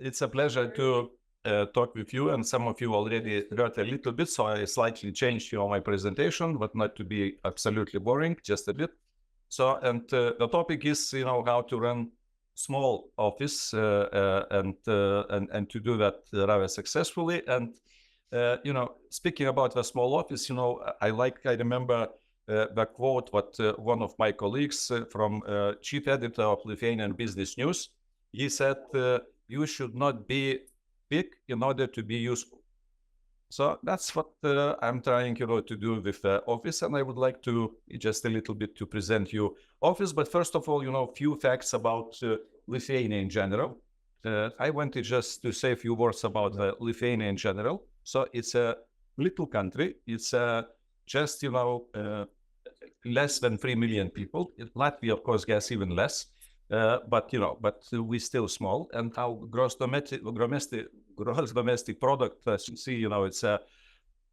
it's a pleasure to talk with you, and some of you already heard a little bit, so I slightly changed my presentation, but not to be absolutely boring, just a bit. So, and the topic is, how to run small office and to do that rather successfully. And speaking about the small office, I remember the quote what one of my colleagues from chief editor of Lithuanian Business News, he said, you should not be big in order to be useful. So that's what I'm trying, to do with Office, and I would like to just a little bit to present you Office. But first of all, few facts about Lithuania in general. I wanted just to say a few words about Lithuania in general. So it's a little country. It's just less than 3 million people. Latvia, of course, gets even less. But we're still small, and our gross domestic product, as you see, it's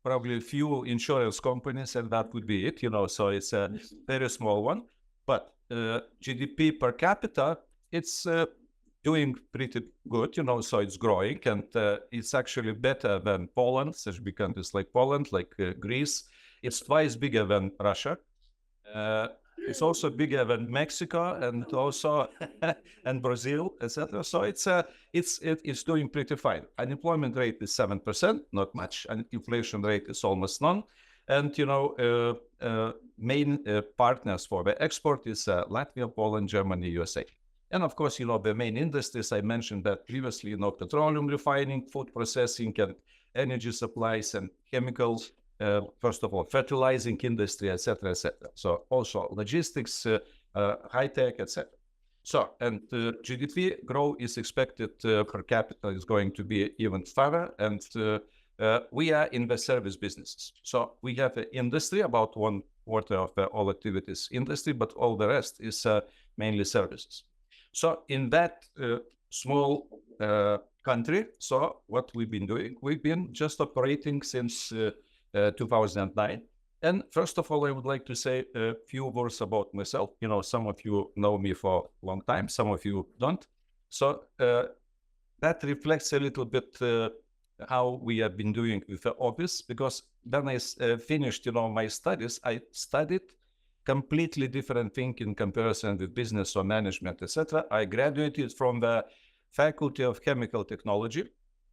probably a few insurance companies, and that would be it, so it's a very small one. But GDP per capita, it's doing pretty good, so it's growing, and it's actually better than Poland, such big countries like Poland, like Greece. It's twice bigger than Russia. It's also bigger than Mexico and also and Brazil, etc. So it's doing pretty fine. Unemployment rate is 7%, not much, and inflation rate is almost none. And main partners for the export is Latvia, Poland, Germany, USA. And of course, the main industries I mentioned that previously, petroleum refining, food processing, and energy supplies and chemicals. First of all, fertilizing industry, etc., etc. So also logistics, high tech, etc. So, and GDP growth is expected per capita is going to be even further, and we are in the service businesses. So we have an industry, about 1/4 of all activities industry, but all the rest is mainly services. So in that small country, so what we've been doing, we've been just operating since 2009. And first of all, I would like to say a few words about myself. Some of you know me for a long time, some of you don't. So that reflects a little bit how we have been doing with the Office, because when I finished, my studies, I studied completely different thing in comparison with business or management, etc. I graduated from the Faculty of Chemical Technology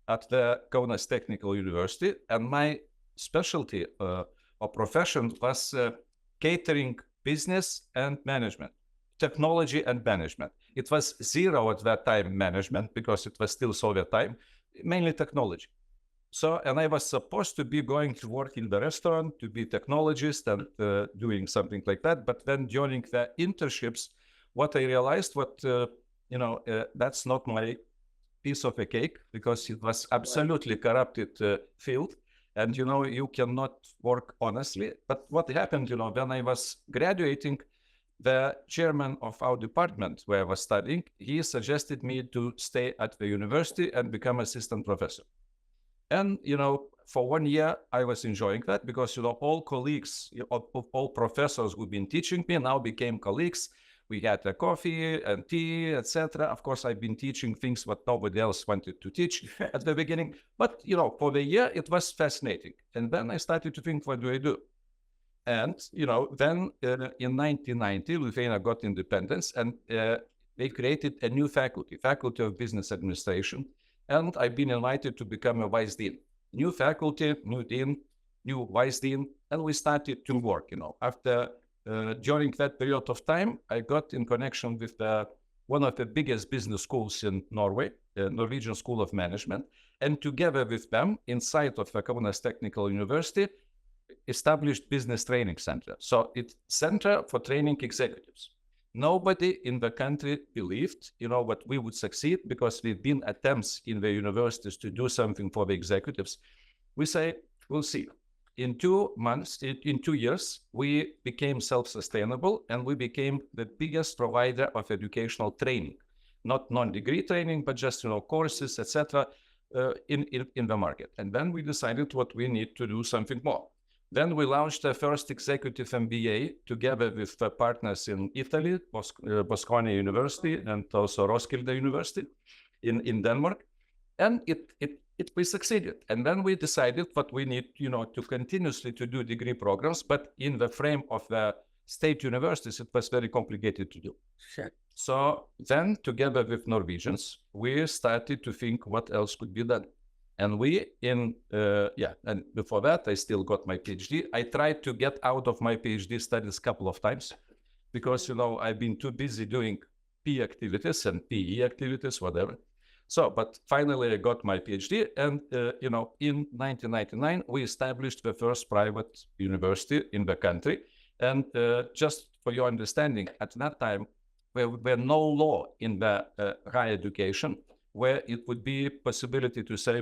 at the Kaunas Technical University, and my specialty or profession was catering, business and management, technology and management. It was zero at that time management, because it was still Soviet time, mainly technology. So, and I was supposed to be going to work in the restaurant, to be technologist and doing something like that. But then during the internships, what I realized, that's not my piece of a cake, because it was absolutely corrupted field. And, you cannot work honestly. But what happened, when I was graduating, the chairman of our department where I was studying, he suggested me to stay at the university and become assistant professor. And, for 1 year, I was enjoying that, because, all colleagues, all professors who've been teaching me now became colleagues. We had a coffee and tea, etc. Of course, I've been teaching things what nobody else wanted to teach at the beginning. But, for the year, it was fascinating. And then I started to think, what do I do? And, then in 1990, Lithuania got independence, and they created a new faculty of Business Administration. And I've been invited to become a vice dean. New faculty, new dean, new vice dean. And we started to work, after... during that period of time, I got in connection with one of the biggest business schools in Norway, the Norwegian School of Management, and together with them, inside of the Kaunas Technical University, established Business Training Center. So it's center for training executives. Nobody in the country believed, what we would succeed, because we've been attempts in the universities to do something for the executives. We say, we'll see. In 2 months, in 2 years, we became self-sustainable, and we became the biggest provider of educational training, not non-degree training, but just, courses, etc., in the market. And then we decided what we need to do something more. Then we launched the first executive MBA together with partners in Italy, Bocconi University, and also Roskilde University in Denmark. And we succeeded. And then we decided that we need, to continuously to do degree programs, but in the frame of the state universities, it was very complicated to do. Sure. So then, together with Norwegians, we started to think what else could be done. And and before that, I still got my PhD. I tried to get out of my PhD studies a couple of times because, I've been too busy doing P activities and PE activities, whatever. So, but finally I got my PhD, and, in 1999, we established the first private university in the country. And just for your understanding, at that time, there were no law in the higher education where it would be possibility to say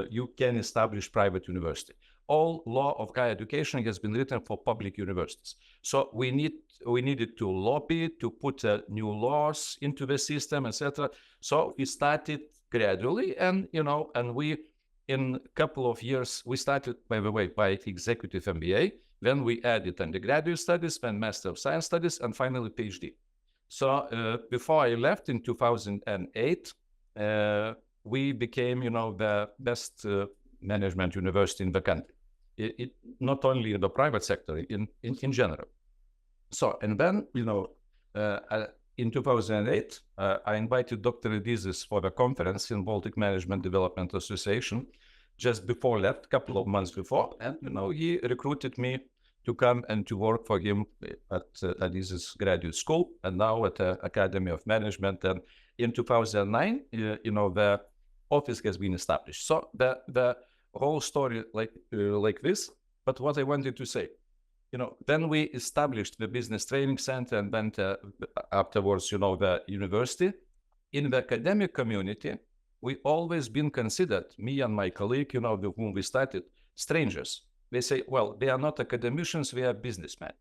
you can establish private university. All law of higher education has been written for public universities. So we needed to lobby to put new laws into the system, etc. So we started gradually, and we in a couple of years we started, by the way, by executive MBA. Then we added undergraduate studies, then Master of Science studies, and finally PhD. So before I left in 2008, we became, the best management university in the country. It not only in the private sector, in general. So, and then, in 2008, I invited Dr. Adizes for a conference in Baltic Management Development Association just before left, a couple of months before. And, he recruited me to come and to work for him at Adizes Graduate School and now at the Academy of Management. And in 2009, the office has been established. So the whole story like this. But what I wanted to say, then we established the business training center and then afterwards, the university. In the academic community, we always been considered, me and my colleague, with whom we started, strangers. They say, well, they are not academicians, they are businessmen.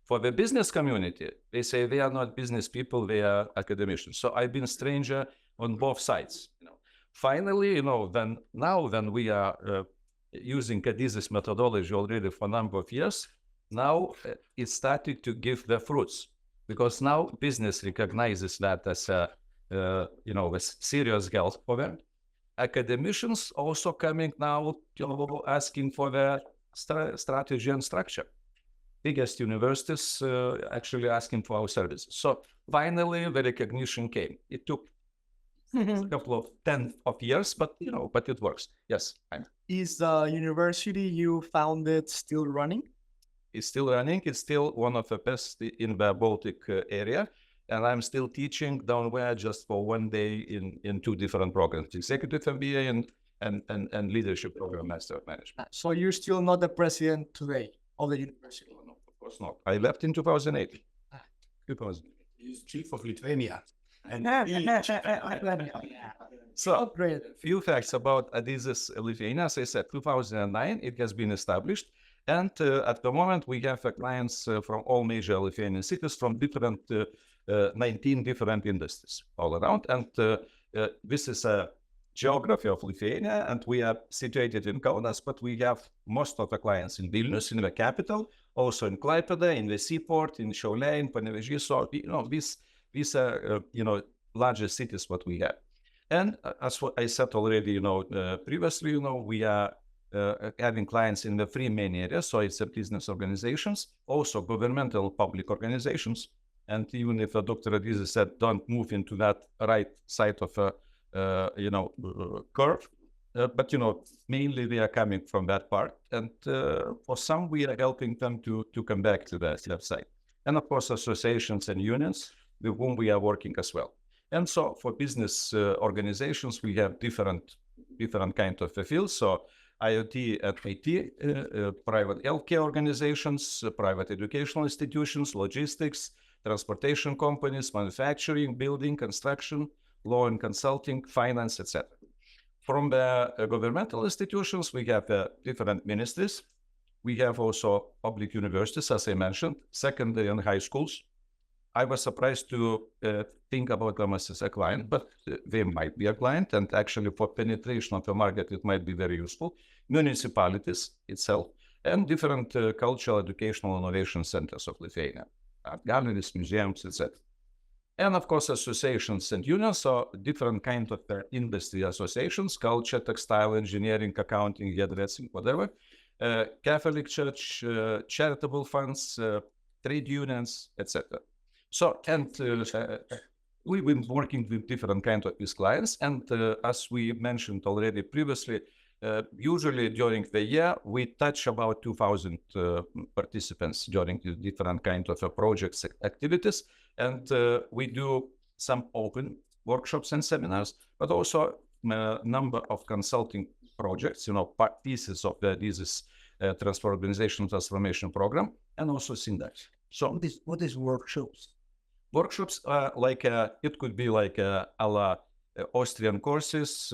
For the business community, they say they are not business people, they are academicians. So I've been stranger on both sides. Finally, then we are using Adizes methodology already for a number of years. Now it started to give the fruits, because now business recognizes that as a serious health for them. Academicians also coming now asking for the strategy and structure. Biggest universities actually asking for our services. So finally, the recognition came. It took a couple of 10 of years, but it works. Yes. Is the university you founded still running? It's still running. It's still one of the best in the Baltic area. And I'm still teaching down there just for one day in two different programs, Executive MBA and Leadership Program, Master of Management. So you're still not the president today of the university? No, of course not. I left in 2008. 2000. He's chief of Lithuania. And so, a few facts about Adizes Lithuania. As I said, 2009, it has been established. And at the moment, we have clients from all major Lithuanian cities from 19 different industries all around. And this is a geography of Lithuania, and we are situated in Kaunas, but we have most of the clients in Vilnius, in the capital, also in Klaipėda, in the seaport, in Šiauliai, in Panevėžys. So, these are, largest cities what we have. And as what I said already, previously, we are having clients in the three main areas. So it's business organizations, also governmental public organizations. And even if Dr. Adizes said, don't move into that right side of a, curve, but, mainly they are coming from that part. And for some, we are helping them to come back to the left side. And of course, associations and unions with whom we are working as well. And so for business organizations, we have different kind of fields. So IoT and IT, private healthcare organizations, private educational institutions, logistics, transportation companies, manufacturing, building, construction, law and consulting, finance, etc. From the governmental institutions, we have different ministries. We have also public universities, as I mentioned, secondary and high schools. I was surprised to think about them as a client, but they might be a client, and actually for penetration of the market, it might be very useful. Municipalities itself, and different cultural, educational, innovation centers of Lithuania, galleries, museums, etc. And of course, associations and unions, so different kind of industry associations, culture, textile, engineering, accounting, hairdressing, whatever, Catholic Church, charitable funds, trade unions, etc. So, and we've been working with different kind of these clients, and as we mentioned already previously, usually during the year, we touch about 2,000 participants during the different kind of projects, activities, and we do some open workshops and seminars, but also a number of consulting projects, pieces of the Adizes organizational transformation program, and also Syntax. So What is workshops? workshops like it could be like a la Austrian courses,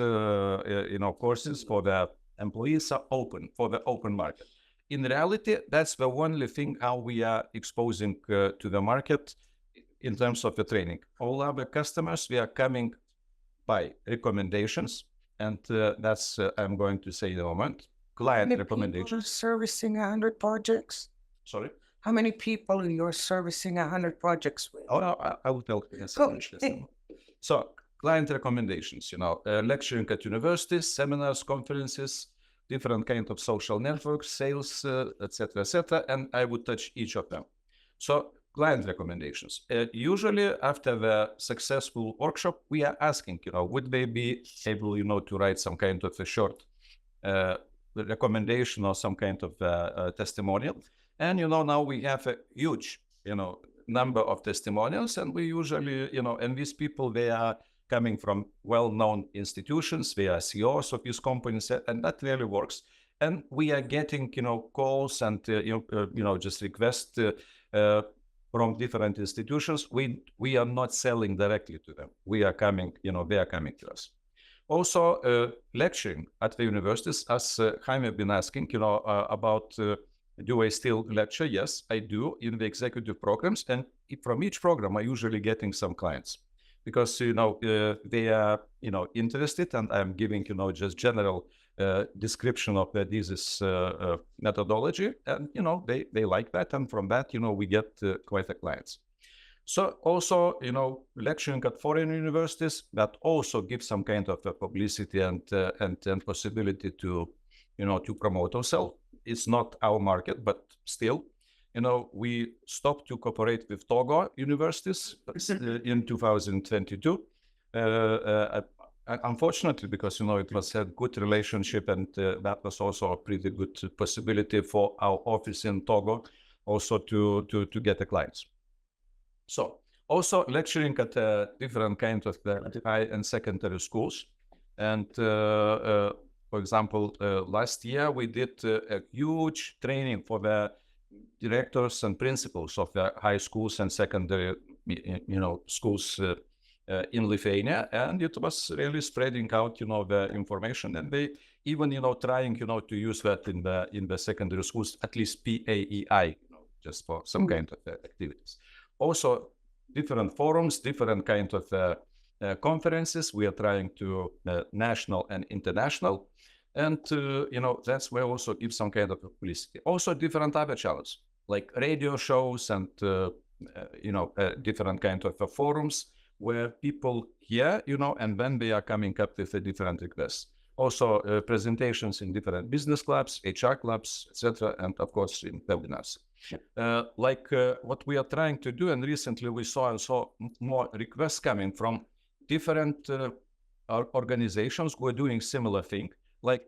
courses for the employees are open for the open market. In reality, that's the only thing how we are exposing to the market in terms of the training. All other customers, we are coming by recommendations, and that's I'm going to say in a moment. Client recommendations. Servicing 100 projects? Sorry. How many people you're servicing 100 projects with? Oh, I will tell you. Yes, Go. So, client recommendations, lecturing at universities, seminars, conferences, different kind of social networks, sales, etc., and I would touch each of them. So, client recommendations. Usually, after the successful workshop, we are asking, would they be able, to write some kind of a short recommendation or some kind of testimonial. And, now we have a huge, number of testimonials, and we usually, and these people, they are coming from well-known institutions, they are CEOs of these companies, and that really works. And we are getting, calls and, just requests from different institutions. We are not selling directly to them. We are coming, they are coming to us. Also, lecturing at the universities, as Jaime been asking, about do I still lecture? Yes, I do in the executive programs. And from each program, I usually getting some clients because, they are, interested, and I'm giving, just general description of the Adizes methodology. And, they like that. And from that, we get quite a clients. So also, lecturing at foreign universities, that also gives some kind of a publicity and possibility to, to promote ourselves. It's not our market, but still, we stopped to cooperate with Togo universities in 2022. Unfortunately, because, it was a good relationship, and that was also a pretty good possibility for our office in Togo also to get the clients. So also lecturing at different kinds of high and secondary schools. And for example, last year we did a huge training for the directors and principals of the high schools and secondary, schools in Lithuania, and it was really spreading out, the information, and they even, trying, to use that in the secondary schools, at least PAEI, just for some kind of activities. Also, different forums, different kind of conferences. We are trying to national and international. And, that's where also give some kind of publicity. Also different other channels, like radio shows and, different kind of forums where people hear, and then they are coming up with a different requests. Also presentations in different business clubs, HR clubs, etc. And of course in webinars. What we are trying to do, and recently we saw more requests coming from different organizations who are doing similar thing. Like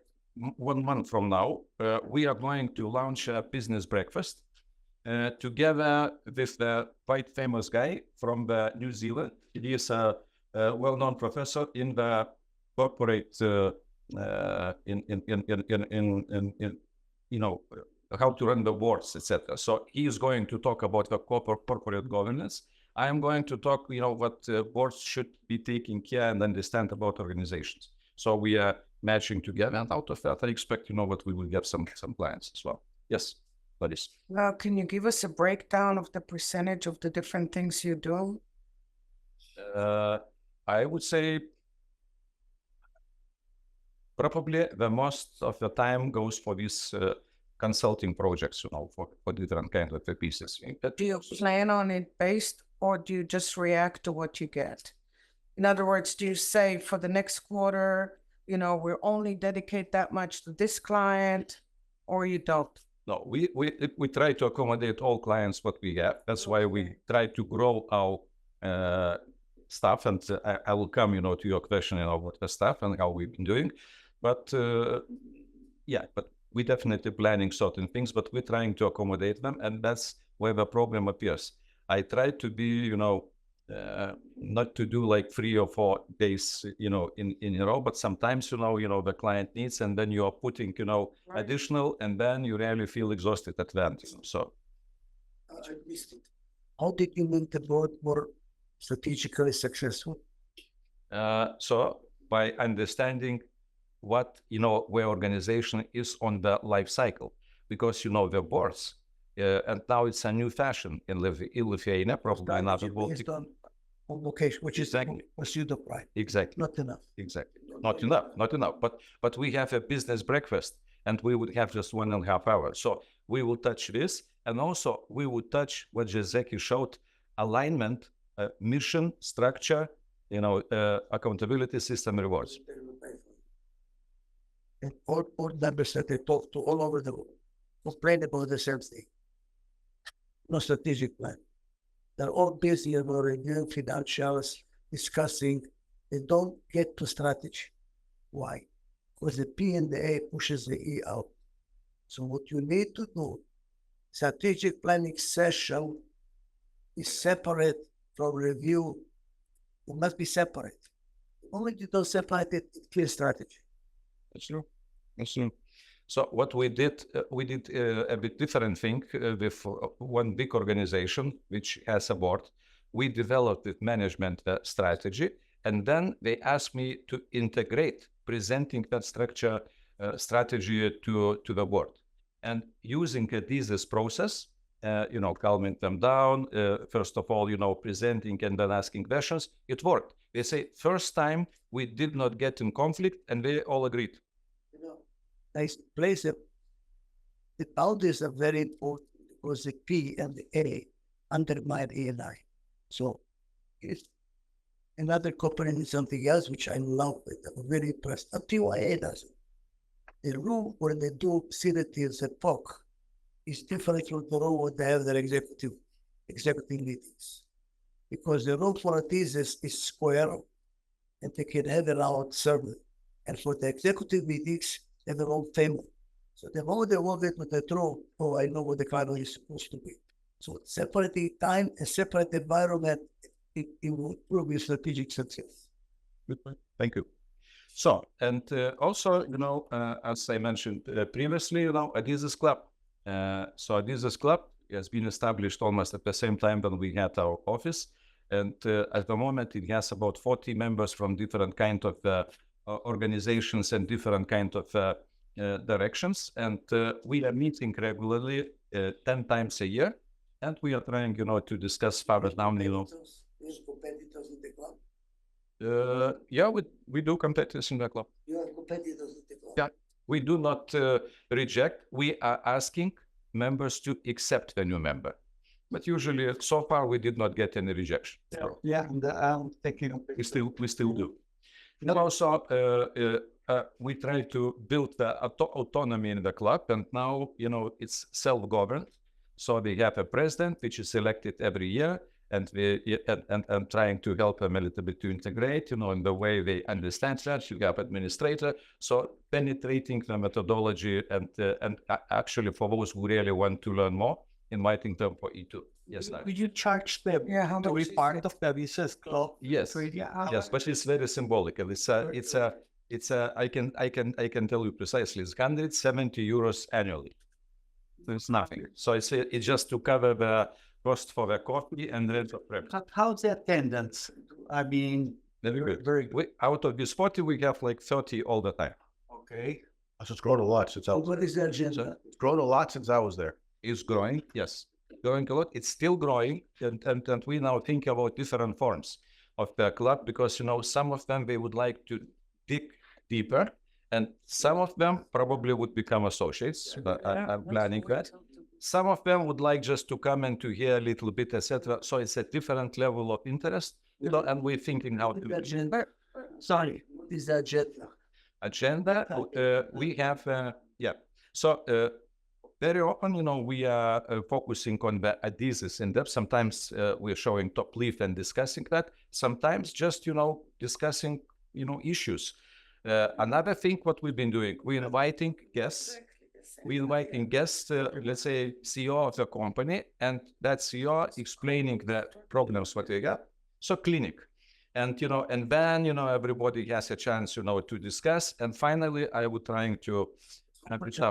1 month from now, we are going to launch a business breakfast together with the quite famous guy from New Zealand. He is a well-known professor in the corporate, how to run the boards, etc. So he is going to talk about the corporate governance. I am going to talk, what boards should be taking care and understand about organizations. So we are matching together, and out of that, I expect, what we will get some clients as well. Yes, Ladis. Can you give us a breakdown of the percentage of the different things you do? I would say probably the most of the time goes for these consulting projects, for different kind of pieces. Do you plan on it based or do you just react to what you get? In other words, do you say for the next quarter, we'll only dedicate that much to this client, or you don't? No, we try to accommodate all clients what we have. That's why we try to grow our stuff. And I will come, to your question, what the stuff and how we've been doing. But yeah, but we're definitely planning certain things, but we're trying to accommodate them, and that's where the problem appears. I try to be, not to do like 3 or 4 days, in a row, but sometimes, the client needs, and then you are putting, additional, and then you really feel exhausted at the end. So. I missed it. How did you make the board more strategically successful? So by understanding what, where organization is on the life cycle, because, the boards, and now it's a new fashion in Lithuania, probably another Baltic. On location, which is Exactly. pursuit of pride. Exactly. Not enough. Exactly. Not enough. But we have a business breakfast, and we would have just 1.5 hours. So we will touch this, and also we will touch what Jezeki showed: alignment, mission, structure, accountability, system, rewards. And all members that I talk to all over the world complain about the same thing. No strategic plan. They're all busy about reviewing financials, discussing. They don't get to strategy. Why? Because the P and the A pushes the E out. So what you need to do, strategic planning session is separate from review. It must be separate. The moment you don't separate it, it's clear strategy. That's true. That's true. So what we did a bit different thing with one big organization, which has a board. We developed the management strategy, and then they asked me to integrate presenting that strategy to the board. And using Adizes process, calming them down, first of all, presenting and then asking questions, it worked. They say, first time we did not get in conflict, and they all agreed. Nice place. The boundaries are very important because the P and the A undermine A and I. So it's another company is something else which I love. I'm very impressed. Until A does it. The room where they do sedatives and POC is different from the room where they have their executive meetings. Because the room for Adizes is square and they can have it out server. And for the executive meetings, they have their own table. So the moment they walk into the room, I know what the client is supposed to be. So separating time and separate environment, it will prove your strategic success. Good point. Thank you. So, and also, as I mentioned previously, Adizes Club. So Adizes Club has been established almost at the same time when we had our office. And at the moment, it has about 40 members from different kind of organizations and different kind of directions. And we are meeting regularly 10 times a year. And we are trying, to discuss further down, Competitors in the club? Yeah, we do competitors in the club. You have competitors in the club? Yeah, we do not reject. We are asking members to accept the new member. But usually, so far, we did not get any rejection. Yeah, and I'm thinking We still do. And also, we try to build the autonomy in the club, and now, it's self-governed. So we have a president, which is elected every year, and and trying to help them a little bit to integrate, in the way they understand that. You have administrator, so penetrating the methodology, and actually for those who really want to learn more, inviting them for E2. Yes, sir. Would you charge them How to much be is part it? of the business club? Yes, yes, but it's very symbolic. I can tell you precisely. It's 170 euros annually. It's nothing. So it's just to cover the cost for the coffee and the rent of premises. How's the attendance? I mean, Very good. very good. Out of this 40, we have like 30 all the time. Okay. It's grown a lot since I was. What is the agenda? It's grown a lot since I was there. It's growing, yes, growing a lot. It's still growing, and we now think about different forms of the club because some of them they would like to dig deeper, and some of them probably would become associates. But I'm planning that. some of them would like just to come and to hear a little bit, etc. So it's a different level of interest, and we're thinking how to Agenda. Sorry, what is the agenda? we have, So very often, we are focusing on the Adizes in depth. Sometimes we're showing top leaf and discussing that. Sometimes just, discussing, issues. Another thing, what we've been doing, we're inviting guests. We're inviting guests, let's say CEO of the company, and that CEO explaining the problems what they got. So clinic. And, and then, everybody has a chance, to discuss. And finally, I would trying to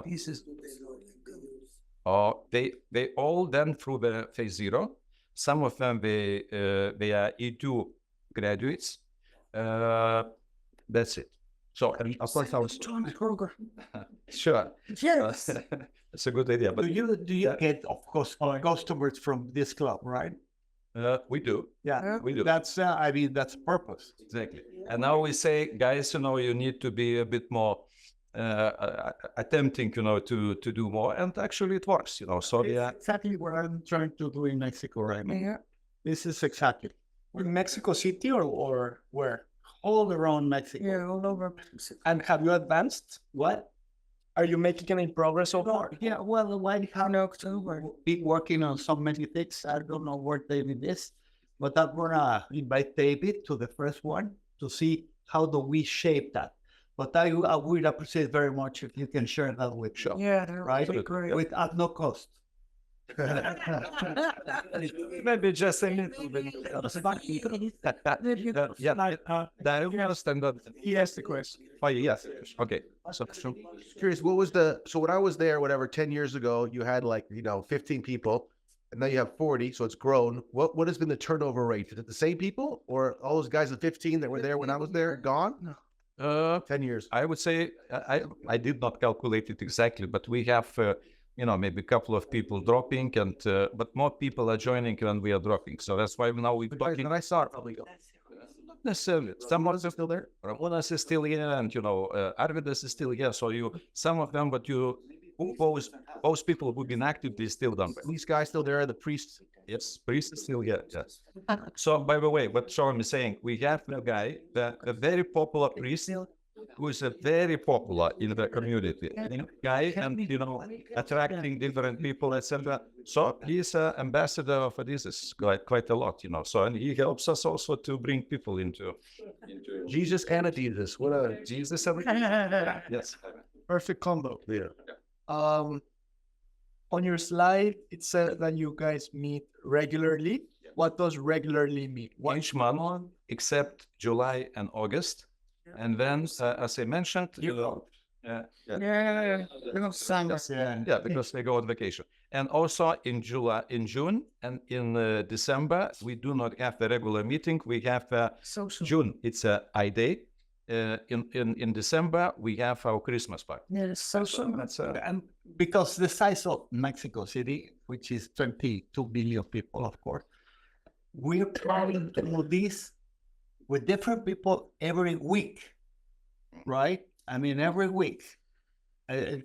Pieces. they all done through the phase 0. Some of them, they are E2 graduates. That's it. So, and of course, I was program. sure. Yes. It's a good idea, but Do you get, of course, customers from this club, right? we do. Yeah, We do. that's I mean that's purpose. Exactly. And now we say, guys, you need to be a bit more attempting, to do more. And actually it works, So yeah, Exactly what I'm trying to do in Mexico right now. Yeah. This is exactly In Mexico City or where? all around Mexico. Yeah, all over Mexico. And have you advanced? What? Are you making any progress so far? Yeah, well, I have In October. been working on so many things. I don't know where David is, but I'm gonna invite David to the first one to see how do we shape that. But I would appreciate very much if you can share that with Sean, Yeah, that right? would be great. With at no cost. maybe just a little bit. That understand that. He asked the question. Oh, yes. Okay. So, Curious, so when I was there, whatever, 10 years ago, you had 15 people, and now you have 40, so it's grown. What has been the turnover rate? Is it the same people, or all those guys at 15 that were there when I was there gone? no. 10 years. I would say I did not calculate it exactly, but we have maybe a couple of people dropping, and but more people are joining when we are dropping. So that's why now we're talking. And I saw it probably go. Not necessarily. Some of them still there. Ramonas is still here, and Arvidas is still here. So some of them, but those people who've been active, they still done. These guys still there, the priests. Yes, priest is still here. Yes. So by the way, what Sean is saying, we have a guy, a very popular priest, who is a very popular in the community guy, and attracting different people, etc. So he's an ambassador of Adizes quite a lot, So and he helps us also to bring people into Jesus and Adizes. What a Jesus. And yes. Perfect combo. yeah. On your slide, it says that you guys meet regularly. What does regularly mean? Each month, except July and August. And then, as I mentioned, Yeah. yeah, because they go on vacation. And also in June, and in December, we do not have the regular meeting. We have Social. June, it's a I day. In December, we have our Christmas party. Yeah, social. That's And because the size of Mexico City, which is 22 billion people, of course, we're trying to do this with different people every week, right? I mean, every week,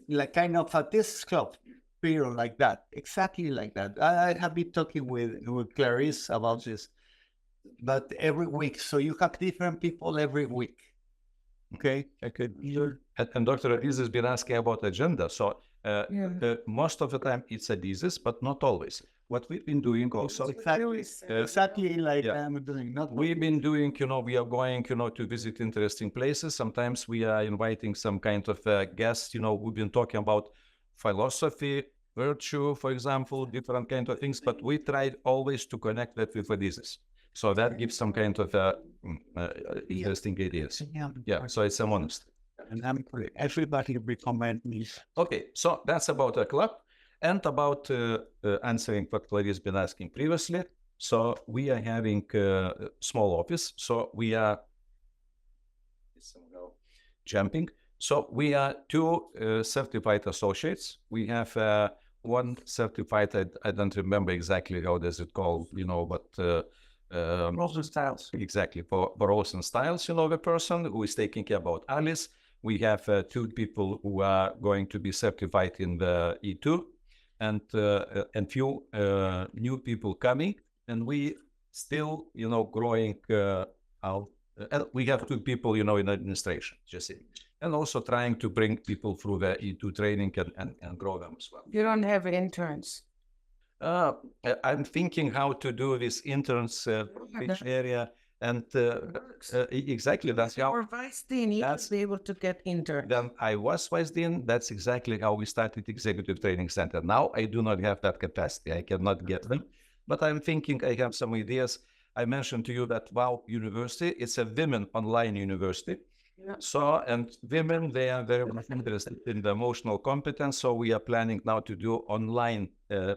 like kind of at this club period like that, exactly like that. I have been talking with Clarice about this, but every week. So you have different people every week. Okay. And Dr. Adizes has been asking about agenda. So most of the time it's Adizes, but not always. What we've been doing also, Exactly like yeah. I'm doing. Not we've been doing, we are going, to visit interesting places. Sometimes we are inviting some kind of guests, we've been talking about philosophy, virtue, for example, different kind of things, but we tried always to connect that with Adizes. So that gives some kind of interesting ideas. Yeah, so it's a monastery. And everybody recommend me. Okay, so that's about a club. And about answering what Clarice has been asking previously. So we are having a small office. So we are jumping. So we are 2 certified associates. We have 1 certified, I don't remember exactly how does it called, but Roles and styles. exactly for roles and styles, the person who is taking care about Alice. We have 2 people who are going to be certified in the E2. and few new people coming, and we still, growing out. And we have 2 people, in administration, just it. And also trying to bring people through the E2 training and grow them as well. You don't have interns. I'm thinking how to do this interns pitch area, and exactly that's how. Or vice dean, you That's- should be able to get interns. Then I was vice dean. That's exactly how we started Executive Training Center. Now I do not have that capacity. I cannot get them, but I'm thinking I have some ideas. I mentioned to you that WOW University, it's a women online university. Yeah. So, and women, they are very much interested in the emotional competence. So we are planning now to do online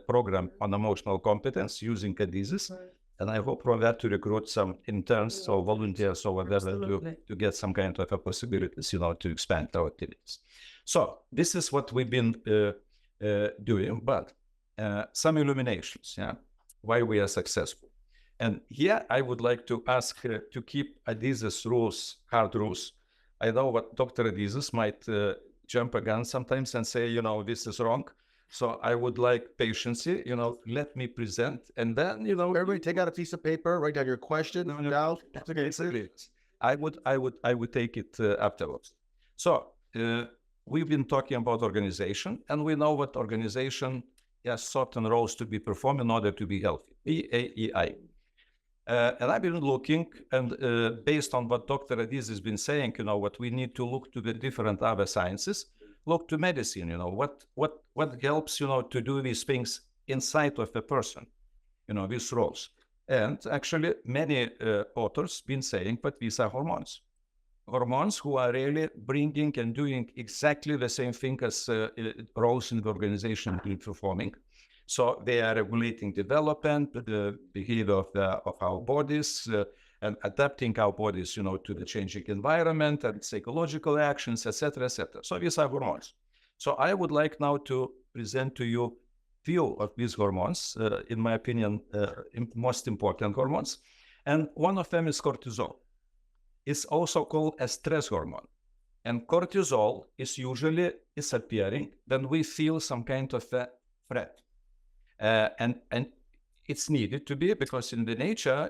program on emotional competence using Adizes. And I hope from that to recruit some interns or volunteers or whatever Absolutely. to get some kind of a possibilities, to expand our activities. So this is what we've been doing, but some illuminations, why we are successful. And here I would like to ask to keep Adizes rules, hard rules. I know what Dr. Adizes might jump again sometimes and say, this is wrong. So I would like patience, let me present, and then, Everybody take out a piece of paper, write down your question. Now, that's okay. It's really, I would take it afterwards. So we've been talking about organization, and we know what organization has certain roles to be performed in order to be healthy. PAEI. And I've been looking, and based on what Dr. Adizes has been saying, what we need to look to the different other sciences, look to medicine, what helps, to do these things inside of a person, these roles. And actually many authors been saying, but these are hormones. Hormones who are really bringing and doing exactly the same thing as roles in the organization been performing. So they are regulating development, the behavior of our bodies, and adapting our bodies, to the changing environment and psychological actions, etc., etc. So these are hormones. So I would like now to present to you few of these hormones, in my opinion, most important hormones. And one of them is cortisol. It's also called a stress hormone. And cortisol is usually appearing when we feel some kind of a threat. And it's needed to be, because in the nature,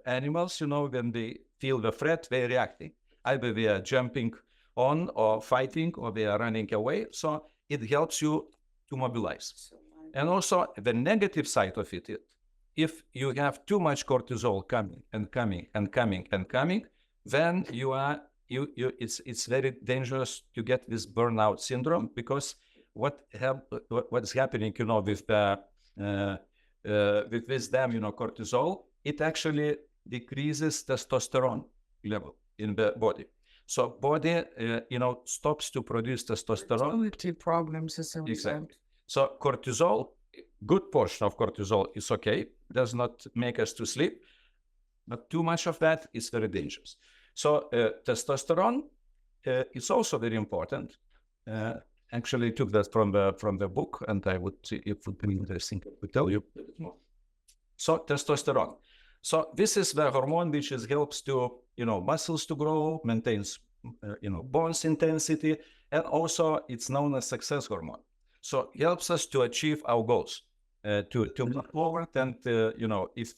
animals, when they feel the threat, they're reacting. Either they are jumping on or fighting, or they are running away. So it helps you to mobilize. And also the negative side of it, if you have too much cortisol coming and coming and coming and coming, then it's very dangerous to get this burnout syndrome, because what's happening, with this cortisol, it actually decreases testosterone level in the body. So body, stops to produce testosterone. Fertility problems as a result. Exactly. So cortisol, good portion of cortisol is okay, does not make us to sleep, but too much of that is very dangerous. So testosterone is also very important. Actually, I took that from the book, and I would see if it would be interesting to tell you a bit more. So testosterone. So this is the hormone which helps to, muscles to grow, maintains, bones intensity, and also it's known as success hormone. So it helps us to achieve our goals, to move forward, and if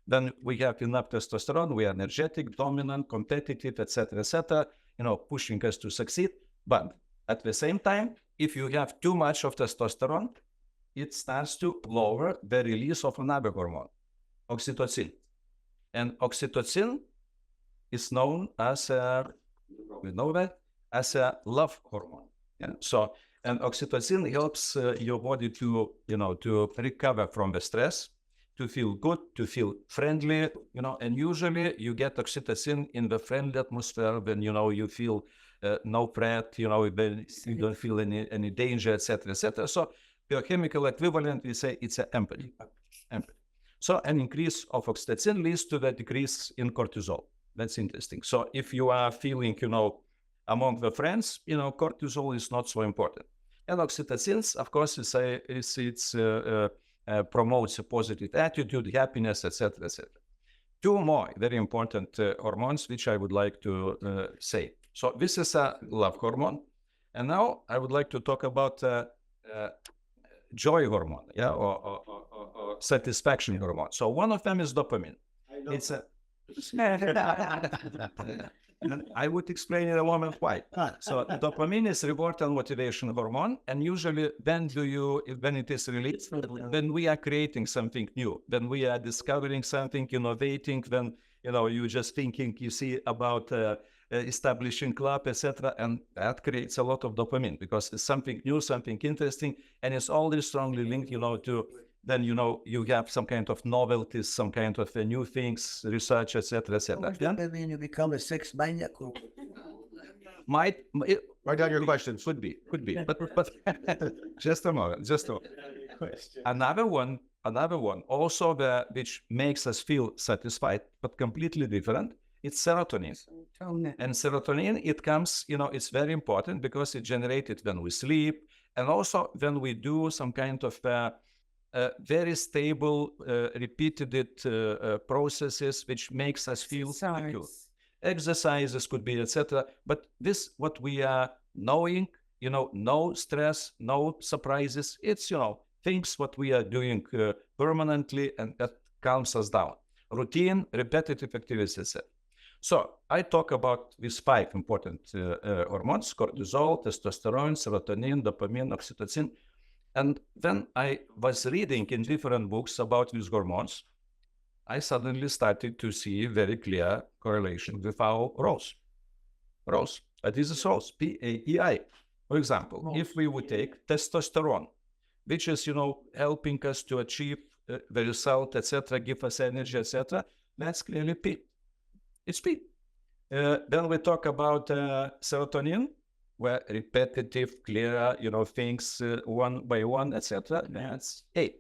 then we have enough testosterone, we are energetic, dominant, competitive, etc., pushing us to succeed. But at the same time, if you have too much of testosterone, it starts to lower the release of another hormone, oxytocin. And oxytocin is known as we know that as a love hormone. Yeah. So, and oxytocin helps your body to, to recover from the stress, to feel good, to feel friendly, and usually you get oxytocin in the friendly atmosphere when, you feel no threat, when you don't feel any danger, etc. So biochemical equivalent, we say it's empathy. So an increase of oxytocin leads to the decrease in cortisol. That's interesting. So if you are feeling, among the friends, cortisol is not so important. And oxytocin, of course, promotes a positive attitude, happiness, etc. Two more very important hormones, which I would like to say. So this is a love hormone. And now I would like to talk about joy hormone, yeah, or satisfaction hormone. So one of them is dopamine. It's a and I would explain in a moment why. So dopamine is reward and motivation hormone, and usually when it is released, when we are creating something new, when we are discovering something, innovating, when you're just thinking, you see about establishing club, etc., and that creates a lot of dopamine because it's something new, something interesting, and it's always strongly linked, to then you have some kind of novelties, some kind of new things, research, etc., etc. Yeah? I mean, you become a sex maniac. Might Write down your questions. could be, but just a moment. Another one also which makes us feel satisfied, but completely different. It's serotonin. And serotonin, it comes, it's very important because it's generated when we sleep, and also when we do some kind of very stable, repeated processes, which makes us feel secure. Exercises could be, etc. But this, what we are knowing, no stress, no surprises. It's, things what we are doing permanently, and that calms us down. Routine, repetitive activities, etc. So I talk about these 5 important hormones: cortisol, testosterone, serotonin, dopamine, oxytocin. And when I was reading in different books about these hormones, I suddenly started to see very clear correlation with our roles. Adizes roles, PAEI. For example, if we would take testosterone, which is, helping us to achieve the result, etc., give us energy, etc., that's clearly P. It's P. Then we talk about serotonin, where repetitive, clear, things one by one, etc. That's A.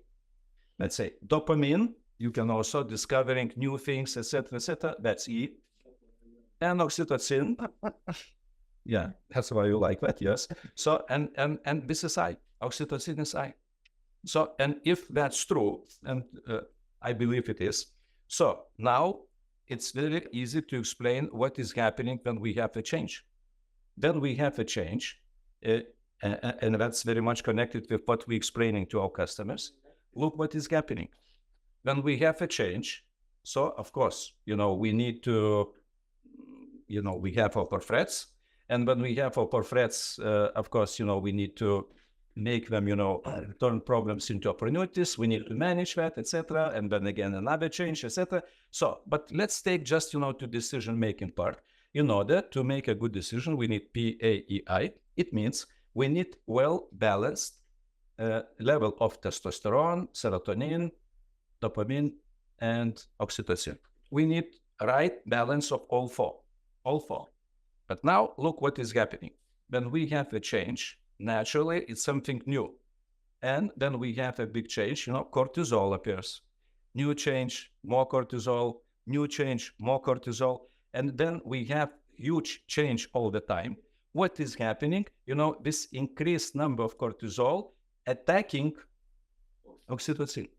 Let's say dopamine, you can also discovering new things, etc., etc. That's E. And oxytocin, yeah, that's why you like that, yes. So and this is I. Oxytocin is I. So, and if that's true, and I believe it is, so now it's very easy to explain what is happening when we have a change. Then we have a change, and that's very much connected with what we're explaining to our customers. Look what is happening. When we have a change, so of course, we need to, we have our threats. And when we have our threats, of course, we need to make them, turn problems into opportunities. We need to manage that, etc. And then again, another change, etc. So, but let's take just, to decision-making part. In order to make a good decision, we need PAEI. It means we need well-balanced level of testosterone, serotonin, dopamine, and oxytocin. We need right balance of all four. But now look what is happening. When we have a change, naturally it's something new. And then we have a big change, cortisol appears. New change, more cortisol, new change, more cortisol. And then we have huge change all the time. What is happening? This increased number of cortisol attacking oxytocin.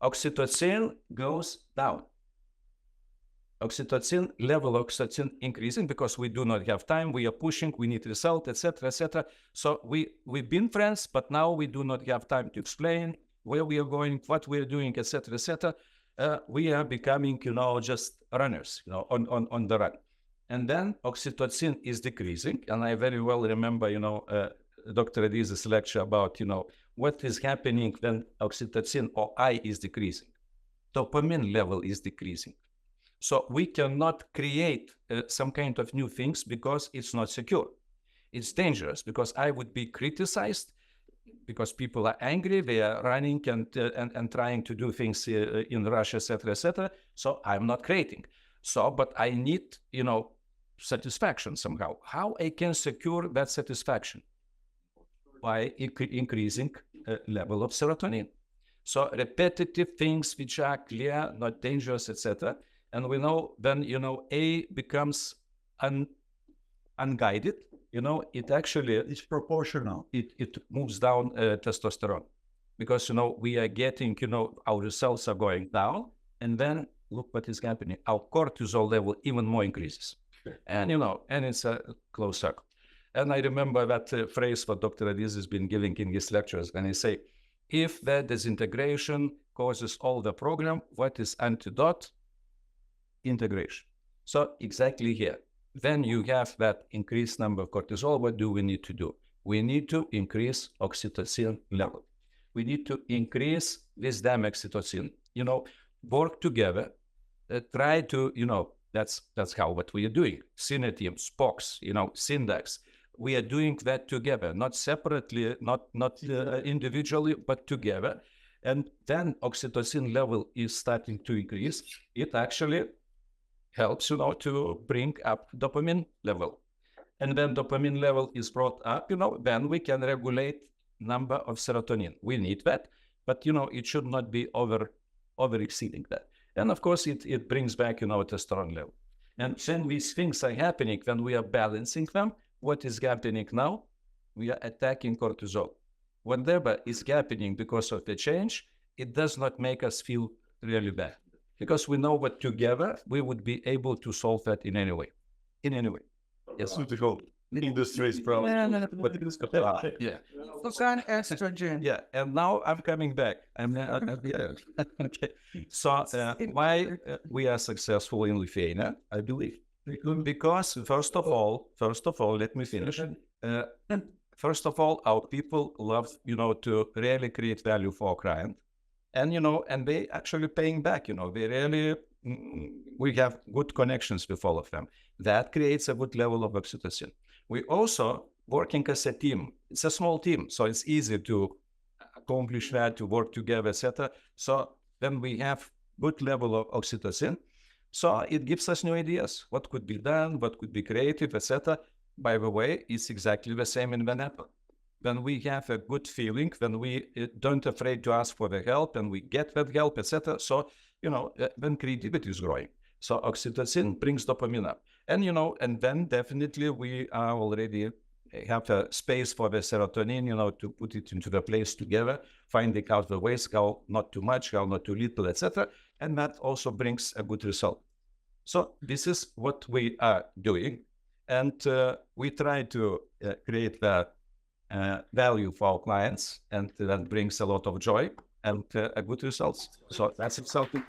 Oxytocin goes down. Level of oxytocin increasing because we do not have time, we are pushing, we need result, etc., etc. So we've been friends, but now we do not have time to explain where we are going, what we are doing, etc., etc. We are becoming, just runners, on the run. And then oxytocin is decreasing. And I very well remember, Dr. Adizes' lecture about, what is happening when oxytocin or I is decreasing. Dopamine level is decreasing. So we cannot create some kind of new things because it's not secure. It's dangerous because I would be criticized because people are angry, they are running and trying to do things in Russia, etc., etc. So I'm not creating. So, but I need, satisfaction somehow. How I can secure that satisfaction? By increasing level of serotonin. So repetitive things which are clear, not dangerous, etc. And we know then, A becomes unguided, it actually It's proportional. it moves down testosterone because, we are getting, our results are going down, and then look what is happening. Our cortisol level even more increases. And, and it's a close circle. And I remember that phrase what Dr. Adizes has been giving in his lectures when he say, If the disintegration causes all the program, what is antidote? Integration. So exactly here. Then you have that increased number of cortisol. What do we need to do? We need to increase oxytocin level. We need to increase this damn oxytocin. Work together. Try to, that's how what we are doing. Syneteam, SPOX, Syndax. We are doing that together, not separately, not individually, but together. And then oxytocin level is starting to increase. It actually helps, to bring up dopamine level. And when dopamine level is brought up, then we can regulate number of serotonin. We need that, but, it should not be over exceeding that. And of course, it brings back, testosterone level. And when these things are happening, when we are balancing them, what is happening now? We are attacking cortisol. Whatever is happening because of the change, it does not make us feel really bad. Because we know what together we would be able to solve that in any way. Yes. Industries, bro. Yeah. Look on estrogen. Yeah, and now I'm coming back. Okay. So why we are successful in Lithuania, I believe, because first of all, let me finish. First of all, our people love, to really create value for our client, and and they actually paying back. They really, we have good connections with all of them. That creates a good level of oxytocin. We also working as a team. It's a small team, so it's easy to accomplish that, to work together, etc. So then we have good level of oxytocin. So it gives us new ideas. What could be done? What could be creative, etc. By the way, it's exactly the same in Veneto. When we have a good feeling, when we don't afraid to ask for the help, and we get that help, etc. So when creativity is growing. So oxytocin brings dopamine up. And, and then definitely we are already have a space for the serotonin, to put it into the place together, finding out the ways, how not too much, how not too little, etc. And that also brings a good result. So this is what we are doing. And we try to create the value for our clients, and that brings a lot of joy and a good results. So that's something.